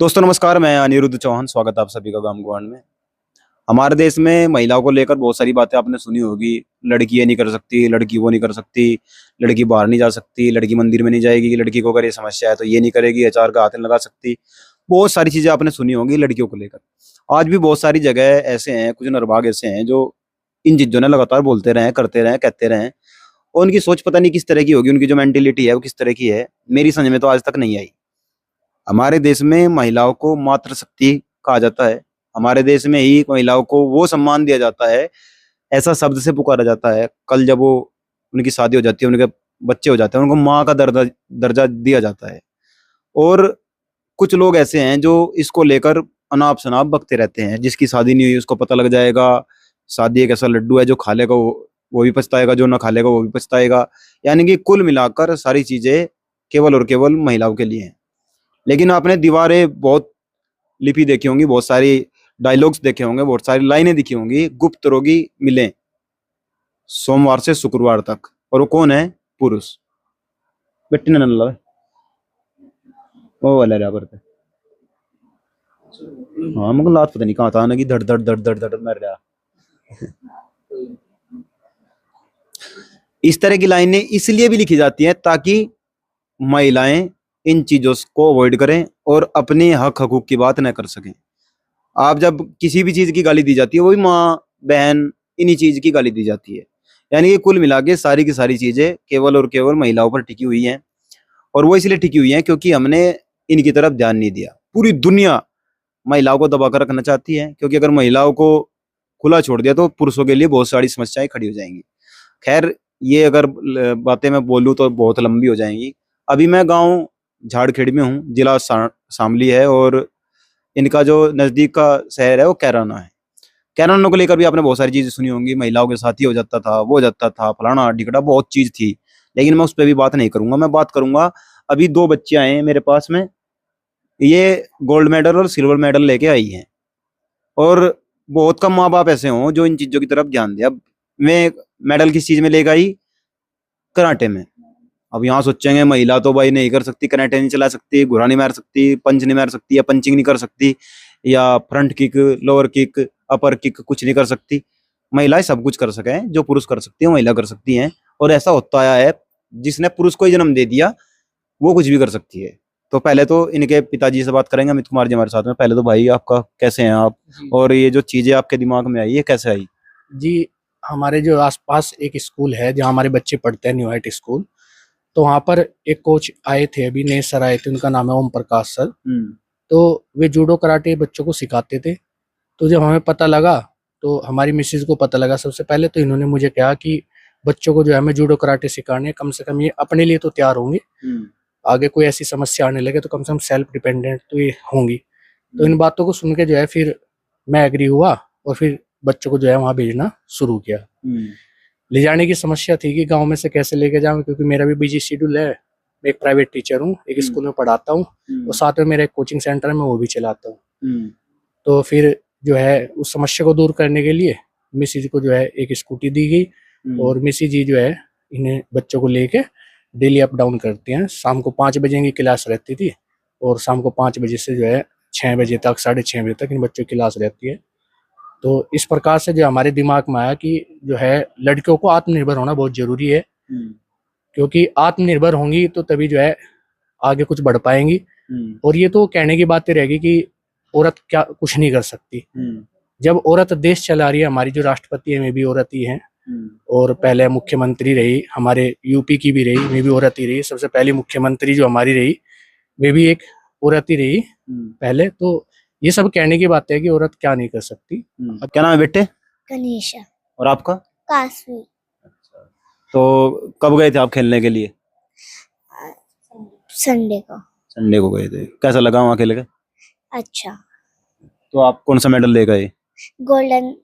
दोस्तों नमस्कार, मैं अनिरुद्ध चौहान। स्वागत है आप सभी का गांव गुआंढ में। हमारे देश में महिलाओं को लेकर बहुत सारी बातें आपने सुनी होगी। लड़की ये नहीं कर सकती, लड़की वो नहीं कर सकती, लड़की बाहर नहीं जा सकती, लड़की मंदिर में नहीं जाएगी, लड़की को अगर ये समस्या है तो ये नहीं करेगी, अचार का हाथ नहीं लगा सकती। बहुत सारी चीजें आपने सुनी होंगी लड़कियों को लेकर। आज भी बहुत सारी जगह ऐसे हैं, कुछ नरभाग ऐसे हैं जो इन चीजों ने लगातार बोलते रहे, करते रहे, कहते रहे, और उनकी सोच पता नहीं किस तरह की होगी, उनकी जो मेंटेलिटी है वो किस तरह की है, मेरी समझ में तो आज तक नहीं आई। हमारे देश में महिलाओं को मातृशक्ति कहा जाता है। हमारे देश में ही महिलाओं को वो सम्मान दिया जाता है, ऐसा शब्द से पुकारा जाता है। कल जब वो उनकी शादी हो जाती है, उनके बच्चे हो जाते हैं, उनको माँ का दर्जा दर्जा दिया जाता है। और कुछ लोग ऐसे हैं जो इसको लेकर अनाप शनाप बकते रहते हैं। जिसकी शादी नहीं हुई उसको पता लग जाएगा, शादी एक ऐसा लड्डू है, जो खा लेगा वो भी पछताएगा, जो ना खा लेगा वो भी पछताएगा। यानी कि कुल मिलाकर सारी चीजें केवल और केवल महिलाओं के लिए हैं। लेकिन आपने दीवारें बहुत लिपि देखी होंगी, बहुत सारी डायलॉग्स देखे होंगे, बहुत सारी लाइनें दिखी होंगी। गुप्त रोगी मिले सोमवार से शुक्रवार तक, और वो कौन है? पुरुष। बेटी ने नल्ला वो वाला रहा करते। हाँ मगर लात पता नहीं कहाँ था ना कि धड़ धड़ धड़ धड़ धड़ मर रहा। इस तरह की लाइनें इसलिए भी लिखी जाती हैं ताकि महिलाएं इन चीजों को अवॉइड करें और अपने हक हकूक की बात न कर सकें। आप जब किसी भी चीज की गाली दी जाती है, वो भी माँ बहन इन्हीं चीज की गाली दी जाती है। यानी कि कुल मिला के सारी की सारी चीजें केवल और केवल महिलाओं पर टिकी हुई हैं, और वो इसलिए टिकी हुई हैं क्योंकि हमने इनकी तरफ ध्यान नहीं दिया। पूरी दुनिया महिलाओं को दबा कर रखना चाहती है, क्योंकि अगर महिलाओं को खुला छोड़ दिया तो पुरुषों के लिए बहुत सारी समस्याएं खड़ी हो जाएंगी। खैर, ये अगर बातें मैं बोलूँ तो बहुत लंबी हो जाएंगी। अभी मैं गांव झाड़खेड़ में हूँ, जिला शामली है, और इनका जो नजदीक का शहर है वो कैराना है। कैराना को लेकर भी आपने बहुत सारी चीजें सुनी होंगी। महिलाओं के साथ ही हो जाता था, वो हो जाता था, फलाना ढिकड़ा, बहुत चीज थी। लेकिन मैं उस पर भी बात नहीं करूंगा। मैं बात करूंगा, अभी दो बच्चे आए हैं मेरे पास में, ये गोल्ड मेडल और सिल्वर मेडल लेके आई हैं। और बहुत कम माँ बाप ऐसे हों जो इन चीजों की तरफ ध्यान दे। अब मैं मेडल किस चीज में लेकर आई? कराटे में। अब यहाँ सोचेंगे महिला तो भाई नहीं कर सकती, कराटे नहीं चला सकती, घुरा नहीं मार सकती, पंच नहीं मार सकती, या पंचिंग नहीं कर सकती, या फ्रंट किक, लोअर किक, अपर किक कुछ नहीं कर सकती। महिलाएं सब कुछ कर सके, जो पुरुष कर सकती है महिला कर सकती हैं। और ऐसा होता आया है, जिसने पुरुष को ही जन्म दे दिया वो कुछ भी कर सकती है। तो पहले तो इनके पिताजी से बात करेंगे। अमित कुमार जी हमारे साथ में। पहले तो भाई आपका कैसे हैं आप, और ये जो चीजें आपके दिमाग में आई ये कैसे आई? जी, हमारे जो आसपास एक स्कूल है जहाँ हमारे बच्चे पढ़ते हैं, न्यू हाइट स्कूल। तो वहाँ पर एक कोच आए थे, अभी नए सर आए थे, उनका नाम है ओम प्रकाश सर। तो वे जूडो कराटे बच्चों को सिखाते थे। तो जब हमें पता लगा, तो हमारी मिसेज को पता लगा सबसे पहले, तो इन्होंने मुझे कहा कि बच्चों को जो है हमें जूडो कराटे सिखाने, कम से कम ये अपने लिए तो तैयार होंगे, आगे कोई ऐसी समस्या आने लगे तो कम से कम सेल्फ डिपेंडेंट तो ये होंगी। तो इन बातों को सुन के जो है फिर मैं एग्री हुआ, और फिर बच्चों को जो है वहाँ भेजना शुरू किया। ले जाने की समस्या थी कि गांव में से कैसे लेके जाऊं, क्योंकि मेरा भी बिजी शेड्यूल है। मैं एक प्राइवेट टीचर हूँ, एक स्कूल में पढ़ाता हूँ, और साथ में मेरा एक कोचिंग सेंटर है, मैं वो भी चलाता हूँ। तो फिर जो है उस समस्या को दूर करने के लिए मिसी जी को जो है एक स्कूटी दी गई, और मिसी जी जो है इन्हें बच्चों को लेके डेली अप डाउन करते हैं। शाम को 5 बजे की क्लास रहती थी, और शाम को 5 बजे से जो है 6 बजे तक, 6:30 बजे तक इन बच्चों की क्लास रहती है। तो इस प्रकार से जो हमारे दिमाग में आया कि जो है लड़कियों को आत्मनिर्भर होना बहुत जरूरी है, क्योंकि आत्मनिर्भर होंगी तो तभी जो है आगे कुछ बढ़ पाएंगी। और ये तो कहने की बातें रहेगी कि औरत क्या कुछ नहीं कर सकती। जब औरत देश चला रही है, हमारी जो राष्ट्रपति है वे भी औरत ही है, और पहले मुख्यमंत्री रही, हमारे यूपी की भी रही, वे भी औरत ही रही। सबसे पहली मुख्यमंत्री जो हमारी रही वे भी एक औरत ही रही पहले। तो ये सब कहने की बात है कि औरत क्या नहीं कर सकती। क्या नाम है बेटे? कनीशा। और आपका? काशवी। तो कब गए थे आप खेलने के लिए? संडे को। संडे को गए थे। कैसा लगा वहाँ खेल के? अच्छा। तो आप कौन सा मेडल ले गए? गोल्डन।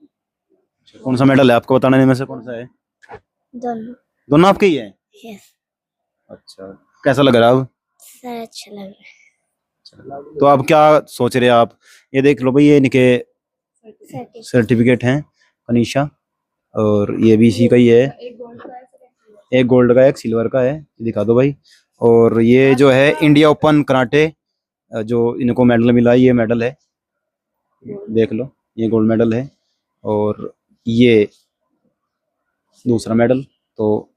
कौन सा मेडल है आपको बताने में से कौन सा है? दोनों। दोनों आपके ही है? यस। अच्छा, कैसा लग रहा है अब? सर अच्छा लग रहा तो आप क्या सोच रहे हैं आप? ये देख लो भाई, ये इनके है। सर्टिफिकेट हैं कनीशा, और ये भी इसी का ही है। एक गोल्ड का है, एक सिल्वर का है, ये दिखा दो भाई। और ये जो है इंडिया ओपन कराटे जो इनको मेडल मिला है, ये मेडल है, देख लो, ये गोल्ड मेडल है और ये दूसरा मेडल। तो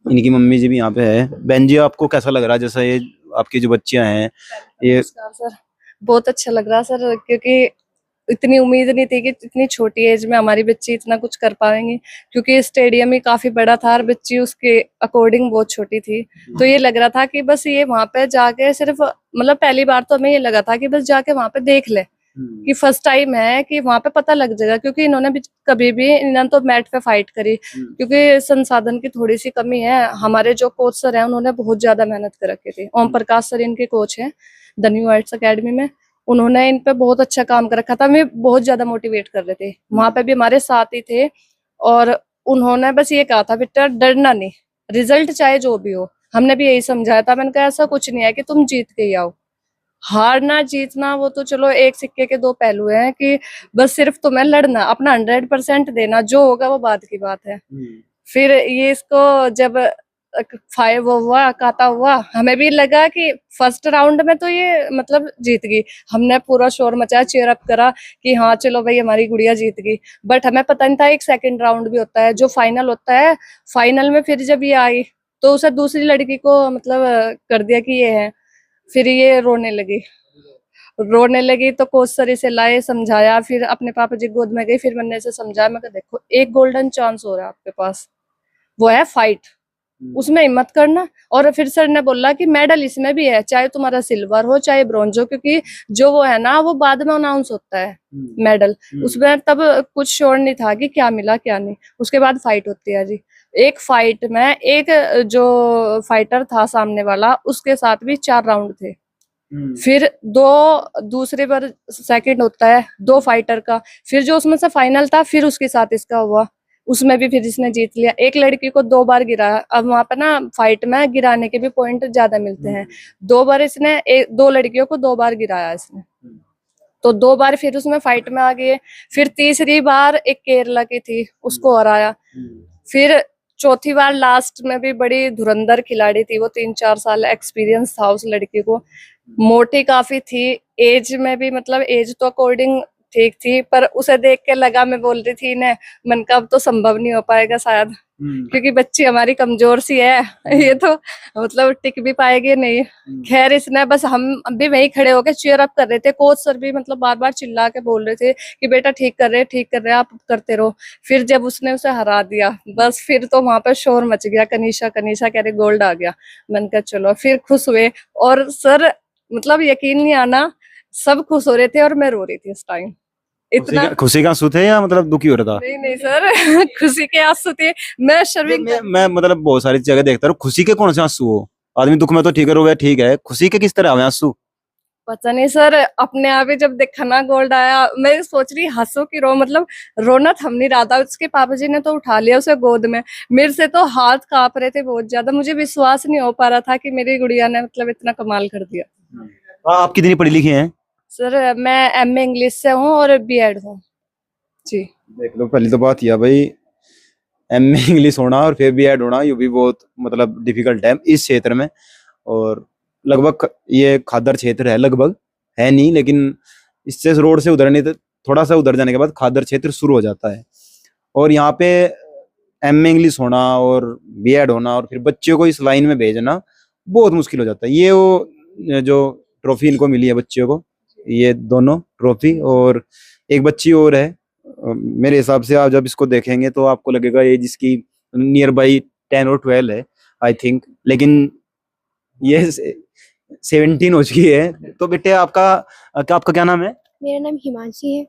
इनकी मम्मी जी भी यहाँ पे है। बहन जी, आपको कैसा लग रहा है, जैसा ये आपकी जो बच्चियां हैं ये? नमस्कार सर, बहुत अच्छा लग रहा सर, क्योंकि इतनी उम्मीद नहीं थी कि इतनी छोटी एज में हमारी बच्ची इतना कुछ कर पाएंगी, क्योंकि स्टेडियम ही काफी बड़ा था और बच्ची उसके अकॉर्डिंग बहुत छोटी थी। तो ये लग रहा था कि बस ये वहां पे जाके सिर्फ, मतलब पहली बार तो हमें ये लगा था कि बस जाके वहां पे देख ले, कि फर्स्ट टाइम है कि वहां पे पता लग जाएगा, क्योंकि इन्होंने भी कभी भी, इन्होंने तो मैट पे फाइट करी, क्योंकि संसाधन की थोड़ी सी कमी है। हमारे जो कोच सर हैं उन्होंने बहुत ज्यादा मेहनत कर रखी थी। ओम प्रकाश सर इनके कोच हैं द न्यू आर्ट्स अकेडमी में, उन्होंने इन पे बहुत अच्छा काम कर रखा था। हमें बहुत ज्यादा मोटिवेट कर रहे थे, वहां पे भी हमारे साथ ही थे। और उन्होंने बस ये कहा था, बेटा डरना नहीं, रिजल्ट चाहे जो भी हो। हमने भी यही समझाया था, मैंने कहा ऐसा कुछ नहीं है कि तुम जीत के ही आओ, हारना जीतना वो तो चलो एक सिक्के के दो पहलू हैं, कि बस सिर्फ तुम्हें लड़ना, अपना 100% देना, जो होगा वो बाद की बात है। फिर ये इसको जब 5 हुआ, काता हुआ, हमें भी लगा कि फर्स्ट राउंड में तो ये मतलब जीत गई। हमने पूरा शोर मचाया, चीयर अप करा कि हाँ चलो भाई हमारी गुड़िया जीत गई। बट हमें पता नहीं था एक सेकंड राउंड भी होता है, जो फाइनल होता है। फाइनल में फिर जब ये आई तो उसे दूसरी लड़की को मतलब कर दिया कि ये है। फिर ये रोने लगी तो कोच सर इसे लाए, समझाया, फिर अपने पापा जी गोद में गई। फिर मैंने इसे समझाया, मैं कहा देखो एक गोल्डन चांस हो रहा है आपके पास, वो है फाइट, उसमें हिम्मत करना। और फिर सर ने बोला कि मेडल इसमें भी है, चाहे तुम्हारा सिल्वर हो चाहे ब्रॉन्ज हो, क्योंकि जो वो है ना वो बाद में अनाउंस होता है मेडल, उसमें तब कुछ श्योर नहीं था कि क्या मिला क्या नहीं। उसके बाद फाइट होती है जी। एक फाइट में एक जो फाइटर था सामने वाला, उसके साथ भी 4 राउंड थे। फिर दूसरे बार सेकंड होता है 2 फाइटर का, फिर जो उसमें से फाइनल था फिर उसके साथ इसका हुआ, उसमें भी फिर इसने जीत लिया। एक लड़की को 2 बार गिराया। अब वहां पे ना फाइट में गिराने के भी पॉइंट ज्यादा मिलते हैं। 2 बार इसने 2 लड़कियों को 2 बार गिराया इसने, तो 2 बार फिर उसमें फाइट में आ गए। फिर तीसरी बार एक केरला की थी, उसको हराया। फिर चौथी बार लास्ट में भी बड़ी धुरंधर खिलाड़ी थी वो, 3-4 साल एक्सपीरियंस था उस लड़की को, मोटी काफी थी, एज में भी मतलब एज तो अकॉर्डिंग ठीक थी, पर उसे देख के लगा, मैं बोल रही थी इन्हें, मन का अब तो संभव नहीं हो पाएगा शायद, क्योंकि बच्ची हमारी कमजोर सी है, ये तो मतलब टिक भी पाएगी नहीं। खैर इसने बस, हम भी वहीं खड़े होकर चीयर अप कर रहे थे, कोच सर भी मतलब बार बार चिल्ला के बोल रहे थे कि बेटा ठीक कर रहे आप करते रहो। फिर जब उसने उसे हरा दिया, बस फिर तो वहां पर शोर मच गया, कनीशा कनीशा कह रहे गोल्ड आ गया। मैंने कहा चलो, फिर खुश हुए। और सर मतलब यकीन नहीं आना, सब खुश हो रहे थे और मैं रो रही थी उस टाइम। इतना खुशी का आंसू थे या मतलब दुखी हो रहा था? नहीं सर खुशी के आंसू थे। मैं शर्मिंद मैं मतलब बहुत सारी जगह देखता हूँ, खुशी के कौन से आंसू हो? आदमी दुख में तो ठीक हो गया, ठीक है, खुशी के किस तरह आवे आंसू? पता नहीं सर, अपने आप ही जब देखा ना गोल्ड आया, मैं सोच रही हंसो कि रो, मतलब रोना थम नहीं रहा था। उसके पापा जी ने तो उठा लिया उसे गोद में, मेरे से तो हाथ कांप रहे थे बहुत ज्यादा, मुझे विश्वास नहीं हो पा रहा था कि मेरी गुड़िया ने मतलब इतना कमाल कर दिया। आप कितनी पढ़ी लिखी हैं? सर मैं MA इंग्लिश से हूँ और B.Ed हूँ जी। देख लो, पहली तो बात यह भाई, MA इंग्लिश होना और फिर B.Ed होना, ये भी बहुत मतलब डिफिकल्ट है इस क्षेत्र में। और लगभग ये खादर क्षेत्र है, लगभग है नहीं, लेकिन इससे रोड से उधरने थोड़ा सा उधर जाने के बाद खादर क्षेत्र शुरू हो जाता है। और यहाँ पे MA इंग्लिश होना और B.Ed होना और फिर बच्चों को इस लाइन में भेजना बहुत मुश्किल हो जाता है। ये वो जो ट्रॉफी इनको मिली है बच्चियों को, ये दोनों ट्रॉफी, और एक बच्ची और है, मेरे हिसाब से आप जब इसको देखेंगे तो आपको लगेगा ये जिसकी नियर बाई 10 और 12 है आई थिंक, लेकिन ये 17 हो चुकी है। तो बेटे आपका क्या नाम है? मेरा नाम हिमांशी है।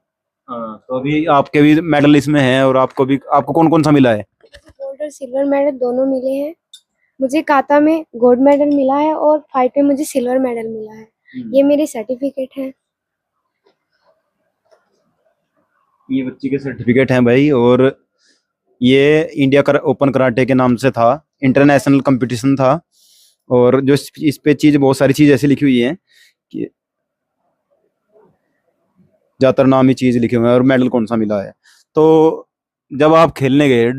हाँ, तो अभी आपके भी मेडल इसमें हैं, और आपको कौन कौन सा मिला है? गोल्ड और सिल्वर मेडल दोनों मिले हैं। मुझे काता में गोल्ड मेडल मिला है और फाइट में मुझे सिल्वर मेडल मिला है। ये मेरे सर्टिफिकेट हैं। ये बच्ची के सर्टिफिकेट हैं भाई, और ये इंडिया ओपन कराटे के नाम से था, इंटरनेशनल कंपटीशन था। और जो इस पे चीज, बहुत सारी चीज ऐसी लिखी हुई है कि ज्यादातर नाम ही चीज लिखे हुए हैं और मेडल कौन सा मिला है। तो जब आप खेलने गए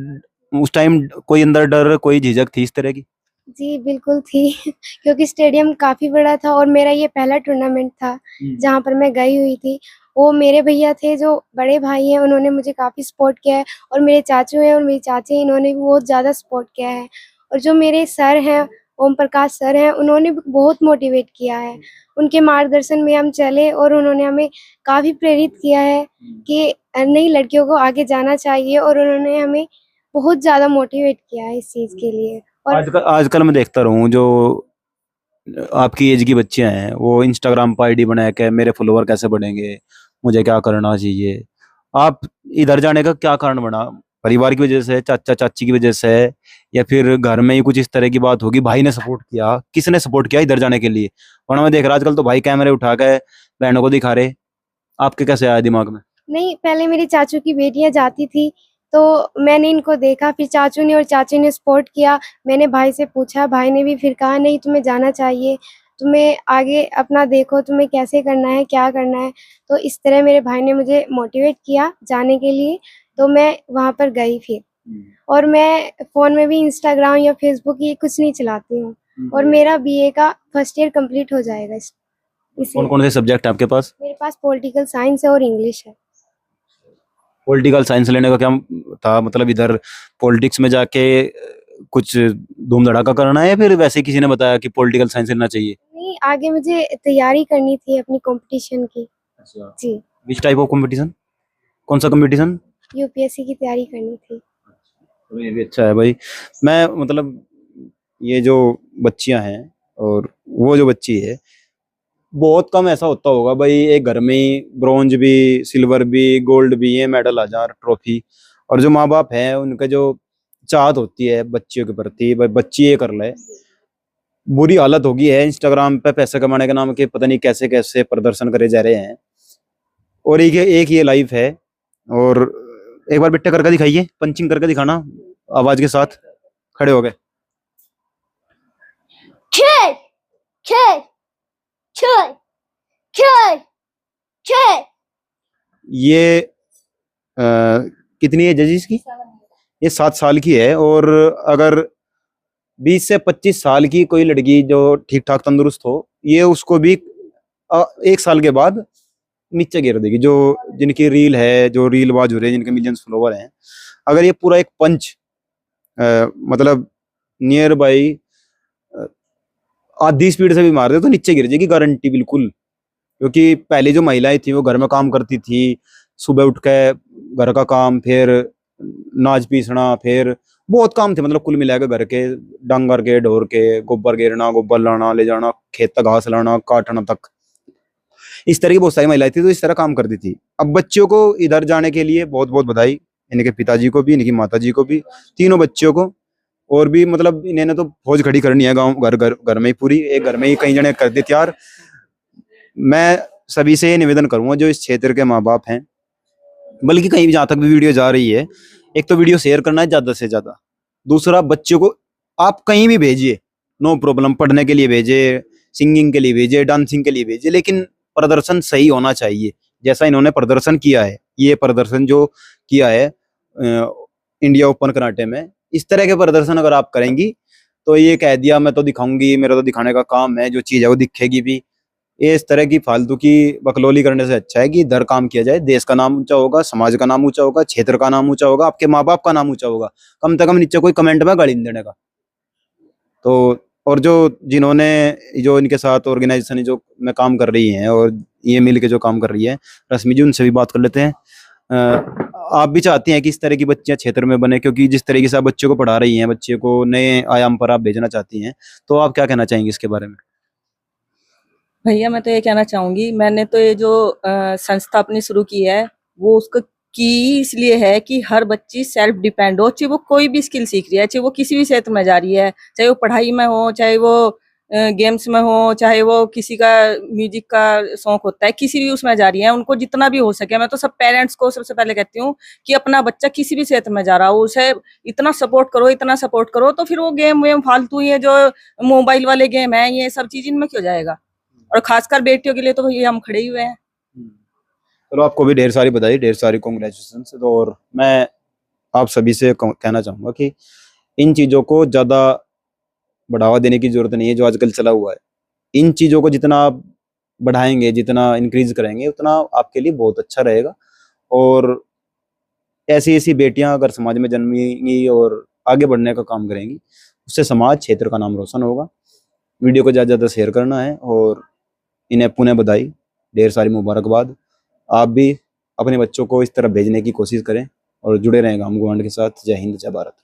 उस टाइम कोई अंदर डर, कोई झिझक थी इस तरह की? जी बिल्कुल थी क्योंकि स्टेडियम काफ़ी बड़ा था और मेरा ये पहला टूर्नामेंट था जहाँ पर मैं गई हुई थी। वो मेरे भैया थे जो बड़े भाई हैं, उन्होंने मुझे काफ़ी सपोर्ट किया है और मेरे चाचू हैं और मेरी चाची हैं, इन्होंने भी बहुत ज़्यादा सपोर्ट किया है। और जो मेरे सर हैं, ओम प्रकाश सर हैं, उन्होंने भी बहुत मोटिवेट किया है। उनके मार्गदर्शन में हम चले और उन्होंने हमें काफ़ी प्रेरित किया है कि नई लड़कियों को आगे जाना चाहिए और उन्होंने हमें बहुत ज़्यादा मोटिवेट किया है इस चीज़ के लिए। और आजकल मैं देखता रहूं जो आपकी एज की बच्चियां हैं वो इंस्टाग्राम पर आईडी बना के मेरे फॉलोवर कैसे बढ़ेंगे, मुझे क्या करना चाहिए। आप इधर जाने का क्या कारण बना? परिवार की वजह से, चाचा चाची की वजह से, या फिर घर में ही कुछ इस तरह की बात होगी, भाई ने सपोर्ट किया, किसने सपोर्ट किया इधर जाने के लिए? वरना मैं देख रहा आजकल तो भाई कैमरे उठा के बहनों को दिखा रहे। आपके कैसे आया दिमाग में? नहीं, पहले मेरी चाचू की बेटियाँ जाती थी, तो मैंने इनको देखा, फिर चाचू ने और चाची ने सपोर्ट किया। मैंने भाई से पूछा, भाई ने भी फिर कहा नहीं तुम्हें जाना चाहिए, तुम्हें आगे अपना देखो, तुम्हें कैसे करना है, क्या करना है। तो इस तरह मेरे भाई ने मुझे मोटिवेट किया जाने के लिए, तो मैं वहाँ पर गई फिर। और मैं फ़ोन में भी इंस्टाग्राम या फ़ेसबुक ये कुछ नहीं चलाती हूँ और मेरा बीए का फर्स्ट ईयर कंप्लीट हो जाएगा कौन इसी कौन से सब्जेक्ट है आपके पास? मेरे पास पॉलिटिकल साइंस है और इंग्लिश है। पॉलिटिकल साइंस लेने का क्या था मतलब? इधर पॉलिटिक्स में जाके कुछ धूम धड़ाका करना है, या फिर वैसे ही किसी ने बताया कि पॉलिटिकल साइंस लेना चाहिए? नहीं, आगे मुझे तैयारी करनी थी अपनी कंपटीशन की। अच्छा। जी, विच टाइप ऑफ कंपटीशन? कौन सा कंपटीशन? यूपीएससी की तैयारी करनी थी। तो ये भी अच्छा है भाई। मैं मतलब ये जो बच्चियां हैं और वो जो बच्ची है, बहुत कम ऐसा होता होगा भाई एक घर में ही ब्रॉन्ज भी, सिल्वर भी, गोल्ड भी, ये मेडल आ जा, ट्रॉफी। और जो माँ बाप हैं उनका जो चाहत होती है बच्चियों के प्रति, भाई बच्ची ये कर ले, बुरी हालत होगी है। इंस्टाग्राम पे पैसे कमाने के नाम के पता नहीं कैसे कैसे प्रदर्शन करे जा रहे हैं। और एक ये लाइफ है। और एक बार बिट्टे करके दिखाइए, पंचिंग करके दिखाना आवाज के साथ, खड़े हो गए। खेल खेल खेल खेल खेल। ये कितनी है जजीज की? ये 7 साल की है। और अगर 20 से 25 साल की कोई लड़की जो ठीक ठाक तंदुरुस्त हो, ये उसको भी 1 साल के बाद नीचे गिर देगी। जो जिनकी रील है, जो रील बाज हो रहे हैं, जिनके मिलियंस फॉलोवर हैं, अगर ये पूरा एक पंच मतलब नियर बाई आधी स्पीड से भी मार दे तो नीचे गिर जाएगी, गारंटी बिल्कुल। क्योंकि पहले जो महिलाएं थी वो घर में काम करती थी, सुबह उठ के घर का काम, फिर नाच पीसना, फिर बहुत काम थे मतलब कुल मिला के घर के, डांगर के, ढोर के, गोबर गिरना, गोबर लाना, ले जाना खेत तक, घास लाना, काटना तक, इस तरह की बहुत सारी महिलाएं थी तो इस तरह काम करती थी। अब बच्चों को इधर जाने के लिए बहुत बहुत बधाई, इनके पिताजी को भी, इनकी माताजी को भी, तीनों बच्चियों को। और भी मतलब इन्हें तो फौज खड़ी करनी है गांव घर घर घर में ही, पूरी एक घर में ही कई जने कर दे तैयार। मैं सभी से ये निवेदन करूंगा जो इस क्षेत्र के माँ बाप हैं, बल्कि कहीं भी जहां तक भी वीडियो जा रही है, एक तो वीडियो शेयर करना है ज्यादा से ज्यादा। दूसरा, बच्चों को आप कहीं भी भेजिए, नो प्रॉब्लम, पढ़ने के लिए भेजिए, सिंगिंग के लिए भेजिए, डांसिंग के लिए भेजिए, लेकिन प्रदर्शन सही होना चाहिए। जैसा इन्होंने प्रदर्शन किया है, ये प्रदर्शन जो किया है इंडिया ओपन कराटे में, इस तरह के प्रदर्शन अगर आप करेंगी तो ये कह दिया मैं तो दिखाऊंगी, मेरा तो दिखाने का काम है, जो चीज है वो दिखेगी भी। ये इस तरह की फालतू की बकलोली करने से अच्छा है कि इधर काम किया जाए, देश का नाम ऊंचा होगा, समाज का नाम ऊंचा होगा, क्षेत्र का नाम ऊंचा होगा, आपके माँ बाप का नाम ऊंचा होगा। कम से कम नीचे कोई कमेंट में गाली नहीं देने का। तो और जो जिन्होंने जो इनके साथ ऑर्गेनाइजेशन जो में काम कर रही हैं और ये मिल के जो काम कर रही है, रश्मि जी, उनसे भी बात कर लेते हैं। आप भी चाहती हैं कि इस तरह की बच्चियां क्षेत्र में बने, क्योंकि जिस तरीके से आप बच्चों को पढ़ा रही हैं, बच्चे को नए आयाम पर आप भेजना चाहती हैं, तो आप क्या कहना चाहेंगे इसके बारे में? भैया मैं तो ये कहना चाहूंगी, मैंने तो ये जो संस्था अपनी शुरू की है वो उसको की इसलिए है कि हर बच्ची सेल्फ डिपेंड हो, चाहे वो कोई भी स्किल सीख रही है, चाहे वो किसी भी क्षेत्र में जा रही है, चाहे वो पढ़ाई में हो, चाहे वो गेम्स में हो, चाहे वो किसी का म्यूजिक का शौक होता है, किसी भी उसमें जा रही है, उनको जितना भी हो सके। मैं तो सब पेरेंट्स को सबसे पहले कहती हूँ कि अपना बच्चा किसी भी क्षेत्र में जा रहा हो उसे इतना सपोर्ट करो, इतना सपोर्ट करो, तो फिर वो गेम वेम फालतू ये जो मोबाइल वाले गेम है ये सब चीज इनमें क्यों जाएगा। और खासकर बेटियों के लिए तो भैया हम खड़े ही हुए हैं। चलो, आपको भी ढेर सारी बधाई, ढेर सारी कॉन्ग्रेचुलेशन। तो और मैं आप सभी से कहना चाहूंगा कि इन चीजों को ज्यादा बढ़ावा देने की जरूरत नहीं है जो आजकल चला हुआ है। इन चीज़ों को जितना आप बढ़ाएंगे, जितना इंक्रीज करेंगे, उतना आपके लिए बहुत अच्छा रहेगा। और ऐसी ऐसी बेटियां अगर समाज में जन्मेंगी और आगे बढ़ने का काम करेंगी, उससे समाज, क्षेत्र का नाम रोशन होगा। वीडियो को ज़्यादा से ज़्यादा शेयर करना है और इन्हें पुनः बधाई, ढेर सारी मुबारकबाद। आप भी अपने बच्चों को इस तरह भेजने की कोशिश करें और जुड़े रहें गांव गवांड के साथ। जय हिंद, जय भारत।